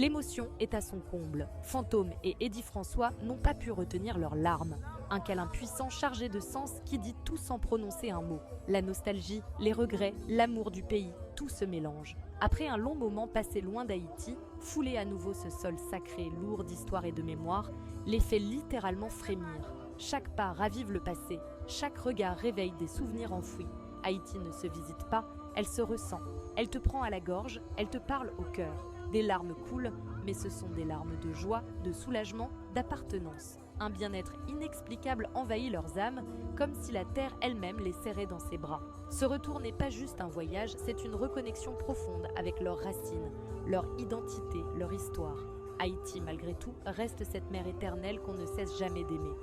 L'émotion est à son comble. Fantôme et Eddie François n'ont pas pu retenir leurs larmes. Un câlin puissant chargé de sens qui dit tout sans prononcer un mot. La nostalgie, les regrets, l'amour du pays, tout se mélange. Après un long moment passé loin d'Haïti, foulé à nouveau ce sol sacré, lourd d'histoire et de mémoire, les fait littéralement frémir. Chaque pas ravive le passé, chaque regard réveille des souvenirs enfouis. Haïti ne se visite pas, elle se ressent. Elle te prend à la gorge, elle te parle au cœur. Des larmes coulent, mais ce sont des larmes de joie, de soulagement, d'appartenance. Un bien-être inexplicable envahit leurs âmes, comme si la terre elle-même les serrait dans ses bras. Ce retour n'est pas juste un voyage, c'est une reconnexion profonde avec leurs racines, leur identité, leur histoire. Haïti, malgré tout, reste cette mère éternelle qu'on ne cesse jamais d'aimer.